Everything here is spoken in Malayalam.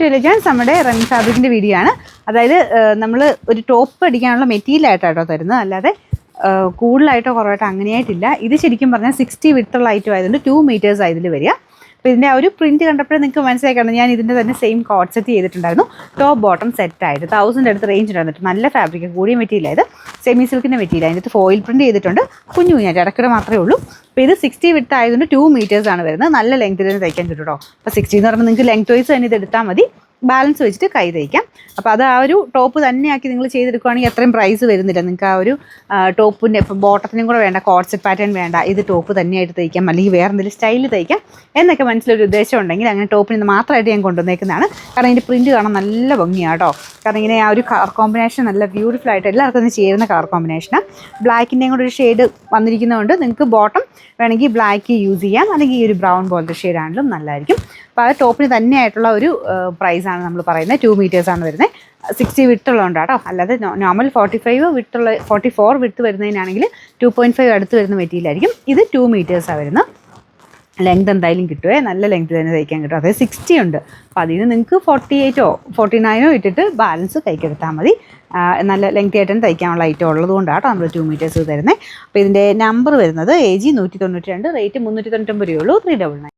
എലഗൻസ് നമ്മുടെ റൺ ഫാബ്രിക്കിൻ്റെ വീഡിയോ ആണ്. അതായത് നമ്മൾ ഒരു ടോപ്പ് അടിക്കാനുള്ള മെറ്റീരിയലായിട്ടാട്ടോ തരുന്നത്, അല്ലാതെ കൂടുതലായിട്ടോ കുറവായിട്ടോ അങ്ങനെയായിട്ടില്ല. ഇത് ശരിക്കും പറഞ്ഞാൽ 60 വിട്ടുള്ള ഐറ്റം ആയതുകൊണ്ട് 2 മീറ്റേഴ്സ് ആയതിൽ വരിക. അപ്പോൾ ഇതിൻ്റെ ആ ഒരു പ്രിൻറ്റ് കണ്ടപ്പോഴേ നിങ്ങൾക്ക് മനസ്സിലാക്കണം. ഞാൻ ഇതിൻ്റെ തന്നെ സെയിം കോഡ് സെറ്റ് ചെയ്തിട്ടുണ്ടായിരുന്നു. ടോപ്പ് ബോട്ടം സെറ്റായിട്ട് 1000 അടുത്ത് റേഞ്ച് ഉണ്ടായിരുന്നിട്ട് നല്ല ഫാബ്രിക് കൂടിയ മെറ്റീരിയലായത്. സെമി സിൽക്കിൻ്റെ മെറ്റീരിയൽ, അതിനകത്ത് ഫോയിൽ പ്രിൻറ്റ് ചെയ്തിട്ടുണ്ട്. കുഞ്ഞു കുഞ്ഞായിട്ട് ഇടയ്ക്കിടെ മാത്രമേ ഉള്ളൂ. അപ്പോൾ ഇത് 60 വിട്ട് ആയതുകൊണ്ട് 2 മീറ്റേഴ്സാണ് വരുന്നത്. നല്ല ലെങ്ത്തിൽ തന്നെ തയ്ക്കാൻ കിട്ടും കേട്ടോ. അപ്പോൾ 60 എന്ന് പറയുമ്പോൾ നിങ്ങൾക്ക് ലെങ്ത് വൈസ് തന്നെ ഇത് എടുത്താൽ മതി, ബാലൻസ് വെച്ചിട്ട് കൈ തയ്ക്കാം. അപ്പോൾ അത് ആ ഒരു ടോപ്പ് തന്നെയാക്കി നിങ്ങൾ ചെയ്തെടുക്കുകയാണെങ്കിൽ അത്രയും പ്രൈസ് വരുന്നില്ല. നിങ്ങൾക്ക് ആ ഒരു ടോപ്പിൻ്റെ ഇപ്പം ബോട്ടത്തിനും കൂടെ വേണ്ട, കോഡ് സെറ്റ് പാറ്റേൺ വേണ്ട, ഇത് ടോപ്പ് തന്നെയായിട്ട് തയ്ക്കാം, അല്ലെങ്കിൽ വേറെ എന്തെങ്കിലും സ്റ്റൈലിൽ തയ്ക്കാം എന്നൊക്കെ മനസ്സിലൊരു ഉദ്ദേശം ഉണ്ടെങ്കിൽ അങ്ങനെ ടോപ്പിന് മാത്രമായിട്ട് ഞാൻ കൊണ്ടുവന്നേക്കുന്നതാണ്. കാരണം ഇതിൻ്റെ പ്രിൻറ്റ് കാണാൻ നല്ല ഭംഗിയാണ് കേട്ടോ. കാരണം ഇങ്ങനെ ആ ഒരു കളർ കോമ്പിനേഷൻ നല്ല ബ്യൂട്ടിഫുൾ ആയിട്ട് എല്ലാവർക്കും ഒന്ന് ചേരുന്ന കളർ കോമ്പിനേഷനാണ്. ബ്ലാക്കിൻ്റെയും കൂടെ ഒരു ഷെയ്ഡ് വന്നിരിക്കുന്നതുകൊണ്ട് നിങ്ങൾക്ക് ബോട്ടം വേണമെങ്കിൽ ബ്ലാക്ക് യൂസ് ചെയ്യാം, അല്ലെങ്കിൽ ഈ ഒരു ബ്രൗൺ പോലത്തെ ഷെയ്ഡാണെങ്കിലും നല്ലതായിരിക്കും. അപ്പോൾ ആ ടോപ്പിന് തന്നെയായിട്ടുള്ള ഒരു പ്രൈസാണ് നമ്മൾ പറയുന്നത്. 2 മീറ്റേഴ്സാണ് വരുന്നത്. 60 വിട്ടുള്ളതുകൊണ്ട് കേട്ടോ. അല്ലാതെ നോർമൽ 45 വിട്ടുള്ള 44 വിട്ട് വരുന്നതിനാണെങ്കിൽ 2.5 അടുത്ത് വരുന്ന മെറ്റീരിയലായിരിക്കും. ഇത് 2 മീറ്റേഴ്സാണ് വരുന്നത്. ലെങ്ത് എന്തായാലും കിട്ടുമേ, നല്ല ലെങ്ത് തന്നെ തയ്ക്കാൻ കിട്ടും. അതായത് 60 ഉണ്ട്. അപ്പോൾ അതിന് നിങ്ങൾക്ക് 48 49 ഇട്ടിട്ട് ബാലൻസ് കൈക്കെടുത്താൽ മതി. നല്ല ലെങ്ത് ആയിട്ട് തന്നെ തയ്ക്കാനുള്ള ഐറ്റം ഉള്ളതുകൊണ്ടാണ് കേട്ടോ നമ്മൾ 2 മീറ്റേഴ്സ് തരുന്നത്. അപ്പോൾ ഇതിൻ്റെ നമ്പർ വരുന്നത് AG 192, റേറ്റ് 399 രൂപയുള്ളൂ. 399.